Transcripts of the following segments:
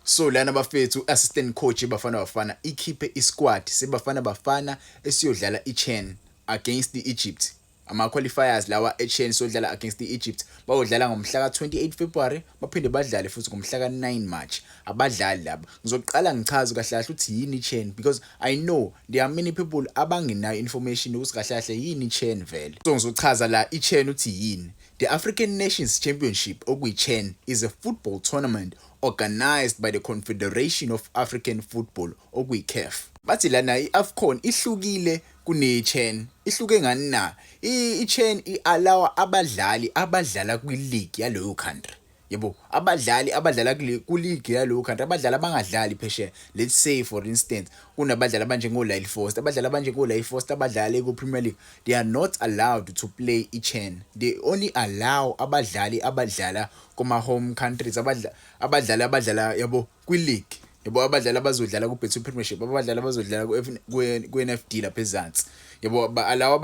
So lana bafethu assistant coach Bafana Bafana ikhiphe isquad seBafana Bafana esiyodlala iChan against the-Egypt. Ama-qualifiers lawa eChan sodlala against the-Egypt bayodlala ngomhla ka-28 February baphinde badlale futhi ngomhla ka-9 March. Abadlali laba ngizoqala ngichaze kahle kahle ukuthi yini iChan because I know there are many people abangenayo information ukuthi kahle kahle yini iChan vele. So ngizochaza la iChan uthi yini. The African Nations Championship okuyi-CHAN is a football tournament organized by the Confederation of African Football okuyi-CAF. Bathi lana i-AFCON ihlukile kune-CHAN. Ihluke ngani na? I-CHAN i-allow abadlali abadlala kwi-league yaleyo country. Yebo, abadlali abadlala ku-league yaleyo country, abadlali abangadlali phesheya. Let's say for instance, kunabadlali abanjengo-Lyle Foster, abadlali abanjengo-Lyle Foster abadlala ku-Premier League. They are not allowed to play i-CHAN. They only allow abadlali abadlala kuma-home countries, abadlala yabo kwi-league. Yebo, abadlali abazodlala ku-Betway Premiership, abadlali abazodlala ku-NFD lapha ezansi. Yebo, allow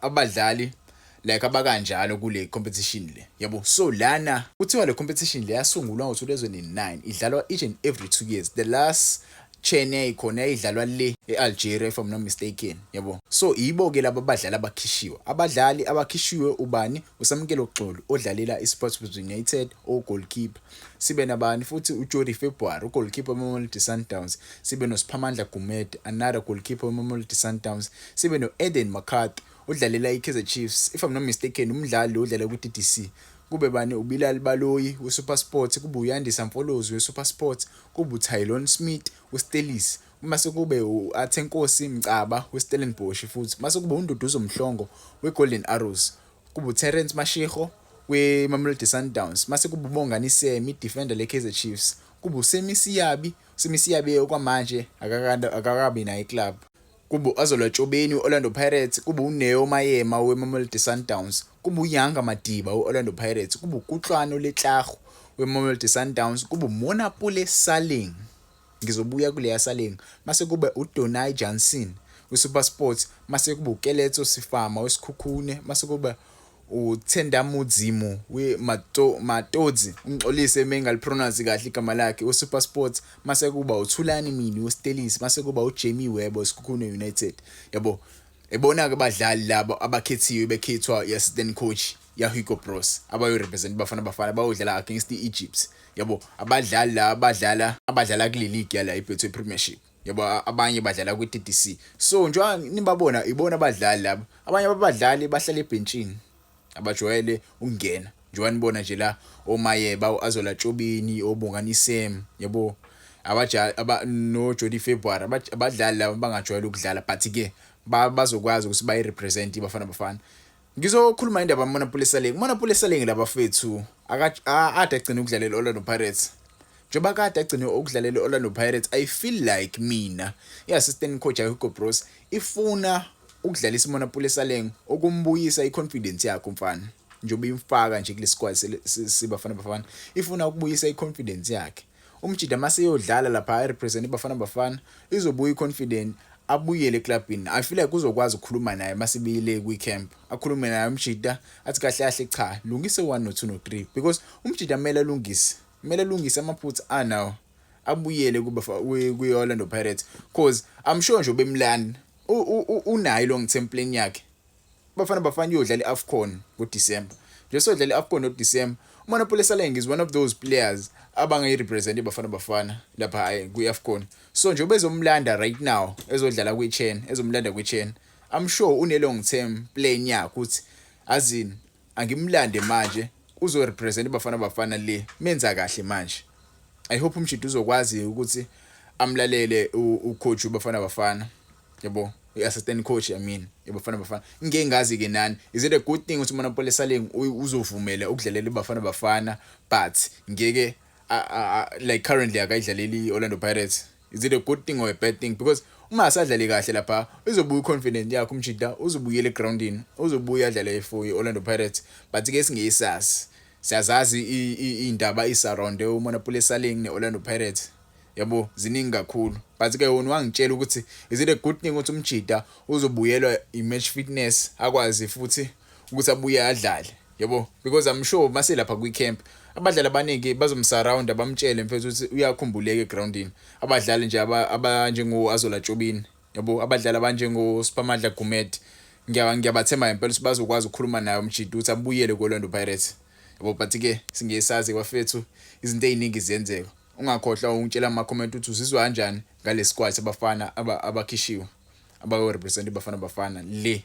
abadlali like abakanjalo kule competition le. Yabo, so lana kuthiwa le competition le yasungulwa ngo-2009 idlalwa each and every 2 years. The last CHAN yayikhona idlalwa le e-Algeria if I'm not mistaken. Yabo, so yibo ke laba abadlali abakhishiwe. Abadlali abakhishiwe ubani? Usamkelo Xolo odlalela iSportsbet United o-goalkeeper. Sibe nabani futhi uJody February u-goalkeeper weMamelodi Sundowns. Sibe noSiphamandla Gumede, another goalkeeper weMamelodi Sundowns. Sibe no-Eden McCarthy udlalela i-Kaizer Chiefs if I'm not mistaken umdlali odlala ku-TTC. Kube bani uBilal Baloyi weSuperSport, kube uYandisa Mfolozi weSuperSport, kube uTylon Smith weStelis, mase kube uAthenkosi Mcaba weStellenbosch futhi, mase kube uNduduzo Mhlongo weGolden Arrows, kube uTerence Mashego weMamelodi Sundowns, mase kube uBongani Semi defender leKaizer Chiefs, kube uSemisiyabi okwamanje akakabi nayo iclub, kube uAzola Tshobeni we-Orlando Pirates, kube uNeo Mayema weMamelodi Sundowns, kube uYanga Madiba we-Orlando Pirates, kube uKutlwano Letlago weMamelodi Sundowns, kube uMonapole Saleng, ngizobuya kuleya Saleng, mase kube uDonai Johnson weSuperSport, mase kube uKeletso Sifama weSikhukhune, mase kube uThenda Mudzimu weMatodzi, ungixolise mengalipronounce kahle igama lakhe weSuperSport, mase kuba uThulani Mini weStelis, mase kuba uJamie Webb weSikhukhune United. Yabo, ebona ke badlali labo abakhethiwe bekhethwa i-assistant coach ya Hugo Bros abayo represent Bafana Bafana bayodlala against the-Egypt. Yabo, abadlali la abadlala kule league yala iBetway Premiership. Yabo, abanye badlala kwi-TTC. So njengoba nibabona ibona abadlali labo. Abanye abadlali bahlala ebenchini abajwayele ukungena. Njengoba nibona nje la oMayeba, uAzola Tshobeni, oBongani Semi, yabo, no Jody February, abadlali laba bangajwayele ukudlala but ke bazokwazi ukuthi bayirepresent iBafana Bafana. Ngizokhuluma indaba yaMonapole Saleng. Monapole Saleng labafethu ade agcina ukudlalela Orlando Pirates. Njengoba kade agcina ukudlalela Orlando Pirates, I feel like mina i-assistant coach Hugo Bros ifuna ukudlalisa uMonapole Saleng okumbuyisa iconfidence yakhe umfana. Njengoba imfaka nje kule squad seBafana Bafana, ifuna ukubuyisa iconfidence yakhe. Umjida mase yodlala lapha represent iBafana Bafana izobuya iconfident abuyele eclubini. I feel like uzokwazi ukukhuluma naye masibile kwi-camp. Akhulume naye umjida athi kahle kahle cha, lungise 1 no 2 no 3 because umjida kumele alungise amaphutha anawo abuyele kwi-Orlando Pirates cause I'm sure nje bemlani unayo long term plan yakhe. Bafana Bafana yodlala iAFCON ngoDecember. Nje sodlala iAFCON ngoDecember. Monapole Saleng is one of those players abangayirepresent iBafana Bafana lapha kwi-AFCON. So nje bezomlanda right now ezodlala kwi-CHAN, ezomlanda kwi-CHAN. I'm sure une long term plan yakhe ukuthi azini angimlande manje uzorepresent iBafana Bafana le menza kahle manje. I hope umjidi uzokwazi ukuthi amlalele ucoach uBafana Bafana. Yabo, i-assistant coach iBafana Bafana. Ngeke ngazi ke nani. Is it a good thing ukuthi uMonapole Saleng uzovumela ukudlalela iBafana Bafana but ngeke like currently akayidlaleli Orlando Pirates? Is it a good thing or a bad thing? Because uma asadlale kahle lapha uzobuya confident yakhe umjida, uzobuyela egroundini, uzobuya adlale for Orlando Pirates. But ke singesazi siyazazi indaba isaround uMonapole Saleng neOrlando Pirates. Yabo, ziningi kakhulu. But ke wona wangitshela ukuthi is it a good thing ukuthi umjida uzobuyelwa i-match fitness akwazi futhi ukuthi abuye adlale. Yabo, because I'm sure mase lapha kwi-camp abadlali abaningi bazomsurround bamtshele mfethu ukuthi uyakhumbuleka egroundini. Abadlali nje abanjengo Azola Jobini, yabo, abadlali abanjengo Siphamandla Gumede, ngiyabathemba impela ukuthi bazokwazi ukukhuluma naye uMjidi ukuthi abuyele ku-Orlando Pirates. Yabo, but ke singesazi bafethu izinto eziningi ziyenzeka. Ungakhohlwa ungitshela ama-comment ukuthi uzizwa kanjani ngale squad sabafana abakhishiwe abayo represent iBafana Bafana le